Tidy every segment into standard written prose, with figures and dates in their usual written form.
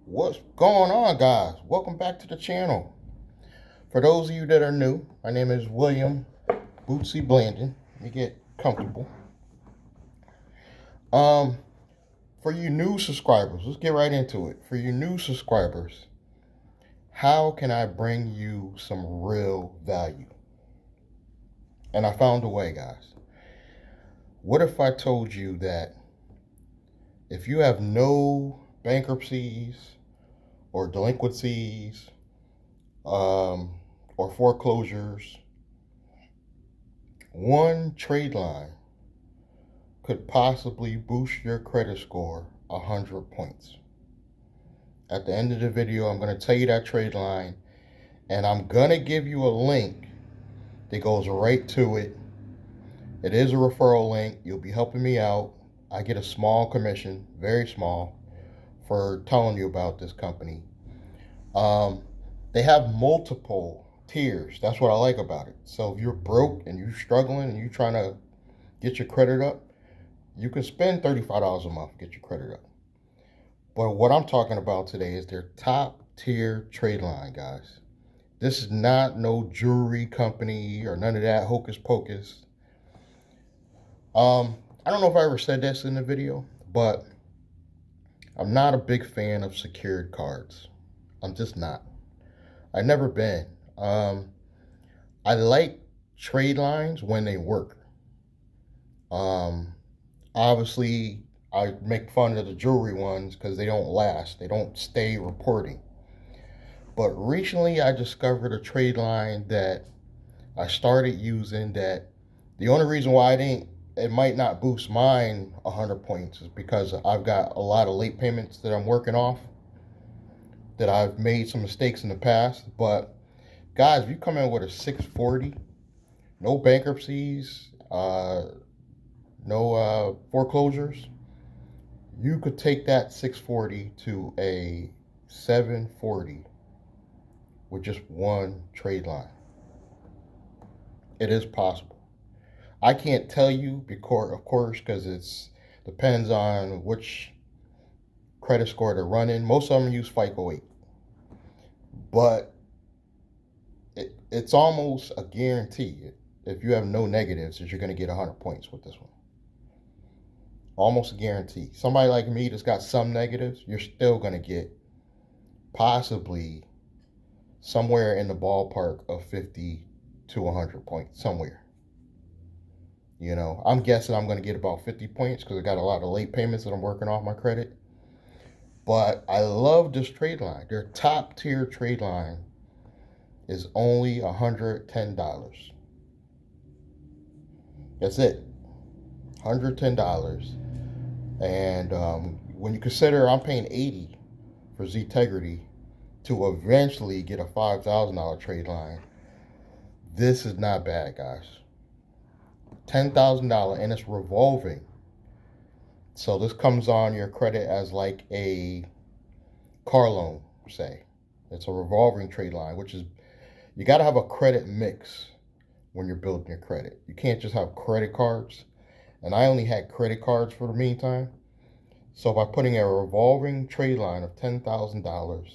What's going on, guys? Welcome back to the channel. For those of you that are new, my name is William Bootsy Blandon. Let me get comfortable. For you new subscribers, let's get right into it. For you new subscribers, how can I bring you some real value? And I found a way, guys. What if I told you that if you have no bankruptcies or delinquencies or foreclosures, one trade line could possibly boost your credit score 100 points. At the end of the video, I'm going to tell you that trade line, and I'm going to give you a link that goes right to it. It is a referral link. You'll be helping me out. I get a small commission, very small, for telling you about this company. They have multiple tiers. That's what I like about it. So if you're broke and you're struggling and you're trying to get your credit up, you can spend $35 a month to get your credit up. But what I'm talking about today is their top tier trade line, guys. This is not no jewelry company or none of that hocus pocus. I don't know if I ever said this in the video, but I'm not a big fan of secured cards. I'm just not. I've never been. I like trade lines when they work. Obviously, I make fun of the jewelry ones because they don't last. They don't stay reporting. But recently, I discovered a trade line that I started using that the only reason why it might not boost mine 100 points is because I've got a lot of late payments that I'm working off, that I've made some mistakes in the past. But guys, if you come in with a 640, no bankruptcies, no foreclosures, you could take that 640 to a 740 with just one trade line. It is possible. I can't tell you, because, of course, because it depends on which credit score they're running. Most of them use FICO 8. But it's almost a guarantee. If you have no negatives, that you're going to get 100 points with this one. Almost a guarantee. Somebody like me that's got some negatives, you're still going to get possibly somewhere in the ballpark of 50 to 100 points, somewhere. You know, I'm guessing I'm going to get about 50 points because I got a lot of late payments that I'm working off my credit. But I love this trade line. Their top tier trade line is only $110. That's it. $110. And when you consider I'm paying $80 for Ztegrity to eventually get a $5,000 trade line, this is not bad, guys. $10,000, and it's revolving. So this comes on your credit as like a car loan, say. It's a revolving trade line, which is, you got to have a credit mix when you're building your credit. You can't just have credit cards. And I only had credit cards for the meantime. So by putting a revolving trade line of $10,000,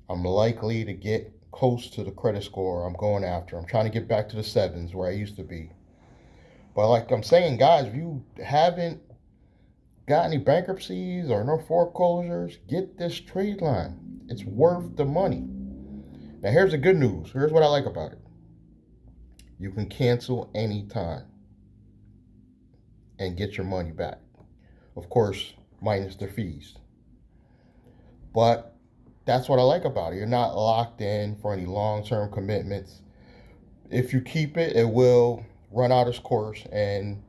I'm likely to get close to the credit score I'm going after. I'm trying to get back to the sevens where I used to be. But like I'm saying, guys, if you haven't got any bankruptcies or no foreclosures, get this trade line. It's worth the money. Now, here's the good news. Here's what I like about it. You can cancel anytime and get your money back. Of course, minus the fees. But that's what I like about it. You're not locked in for any long-term commitments. If you keep it, it will run out its course and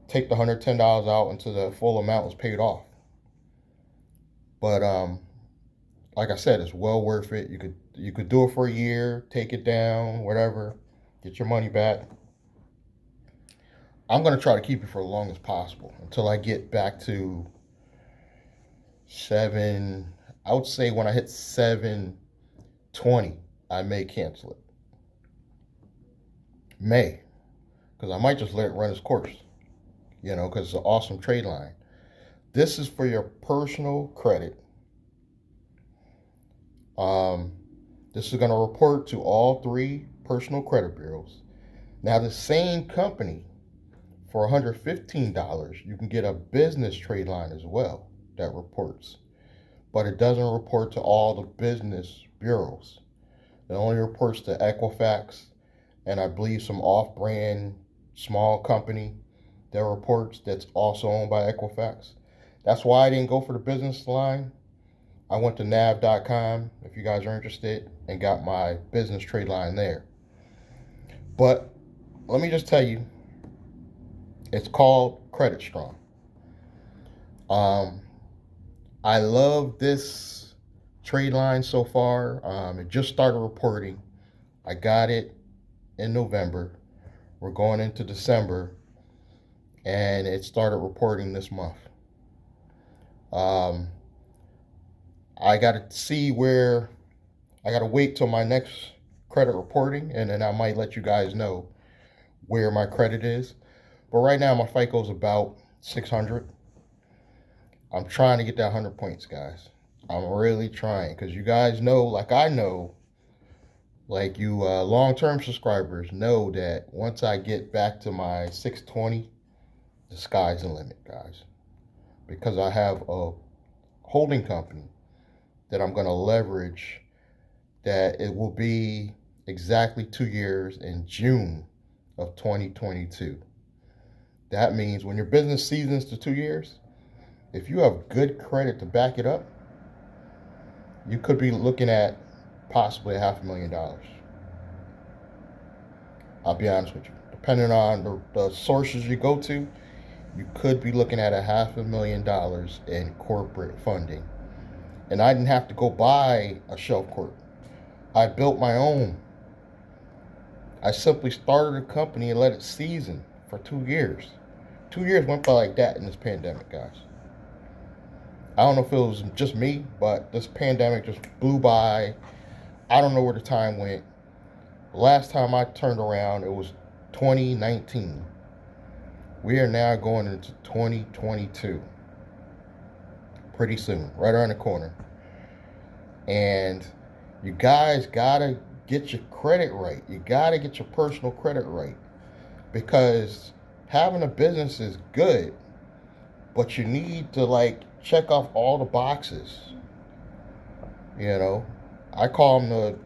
take the $110 out until the full amount is paid off. But like I said, it's well worth it. You could do it for a year, take it down, whatever, get your money back. I'm going to try to keep it for as long as possible until I get back to 7. I would say when I hit 720, I may cancel it. May. Because I might just let it run its course. You know, because it's an awesome trade line. This is for your personal credit. This is going to report to all 3 personal credit bureaus. Now, the same company, for $115, you can get a business trade line as well that reports, but it doesn't report to all the business bureaus. It only reports to Equifax and I believe some off-brand small company that reports that's also owned by Equifax. That's why I didn't go for the business line. I went to nav.com, if you guys are interested, and got my business trade line there. But let me just tell you, it's called Credit Strong. I love this trade line so far. It just started reporting. I got it in November. We're going into December, and it started reporting this month. I got to see where, I got to wait till my next credit reporting, and then I might let you guys know where my credit is. But right now, my FICO is about 600. I'm trying to get that 100 points, guys. I'm really trying, because you guys know, like I know, like you long-term subscribers know that once I get back to my 620, the sky's the limit, guys. Because I have a holding company that I'm going to leverage, that it will be exactly 2 years in June of 2022. That means when your business seasons to 2 years, if you have good credit to back it up, you could be looking at possibly $500,000. I'll be honest with you. Depending on the sources you go to, you could be looking at $500,000 in corporate funding. And I didn't have to go buy a shelf corp. I built my own. I simply started a company and let it season for 2 years. 2 years went by like that in this pandemic, guys. I don't know if it was just me, but this pandemic just blew by. I don't know where the time went. Last time I turned around, it was 2019. We are now going into 2022. Pretty soon, right around the corner. And you guys gotta get your credit right. You gotta get your personal credit right. Because having a business is good, but you need to like check off all the boxes. You know, I call them the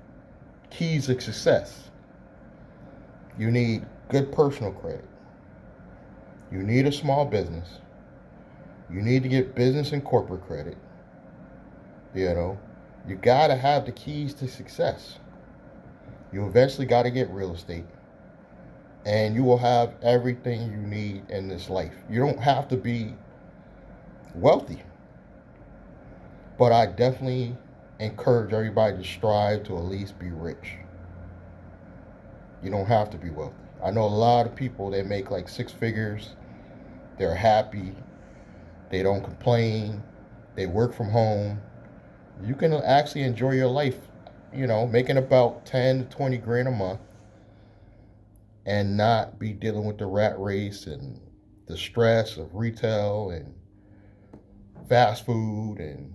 keys to success. You need good personal credit. You need a small business. You need to get business and corporate credit. You know, you gotta have the keys to success. You eventually gotta get real estate. And you will have everything you need in this life. You don't have to be wealthy. But I definitely encourage everybody to strive to at least be rich. You don't have to be wealthy. I know a lot of people that make like 6 figures. They're happy. They don't complain. They work from home. You can actually enjoy your life, you know, making about 10 to 20 grand a month and not be dealing with the rat race and the stress of retail and fast food, and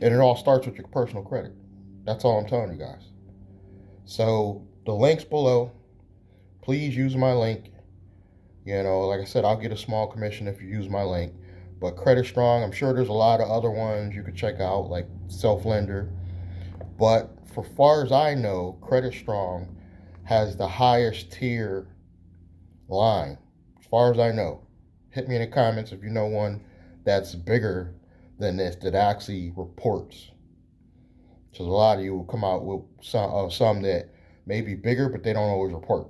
it all starts with your personal credit. That's all I'm telling you guys. So the link's below. Please use my link. You know, like I said, I'll get a small commission if you use my link. But Credit Strong, I'm sure there's a lot of other ones you could check out, like Self Lender. But for far as I know, Credit Strong has the highest tier line. As far as I know. Hit me in the comments if you know one that's bigger than this, that actually reports. So a lot of you will come out with some that may be bigger, but they don't always report.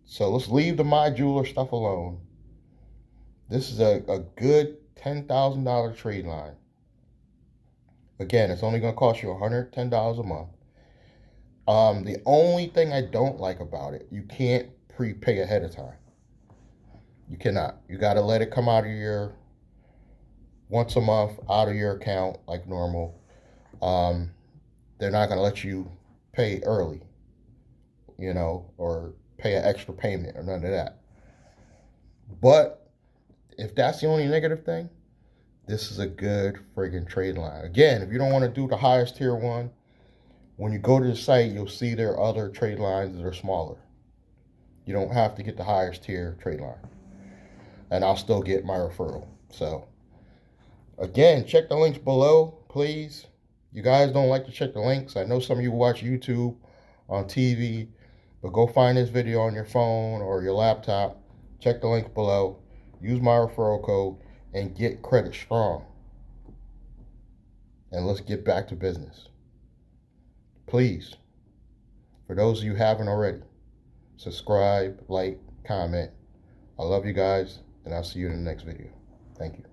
So let's leave the My Jeweler stuff alone. This is a good $10,000 trade line. Again, it's only going to cost you $110 a month. The only thing I don't like about it, you can't prepay ahead of time. You cannot. You got to let it come out of your, once a month, out of your account like normal. They're not going to let you pay early, you know, or pay an extra payment or none of that. But if that's the only negative thing, this is a good friggin' trade line. Again, if you don't want to do the highest tier one, when you go to the site, you'll see there are other trade lines that are smaller. You don't have to get the highest tier trade line. And I'll still get my referral. So, again, check the links below, please. You guys don't like to check the links. I know some of you watch YouTube on TV, but go find this video on your phone or your laptop. Check the link below. Use my referral code and get credit strong. And let's get back to business. Please, for those of you who haven't already, subscribe, like, comment. I love you guys, and I'll see you in the next video. Thank you.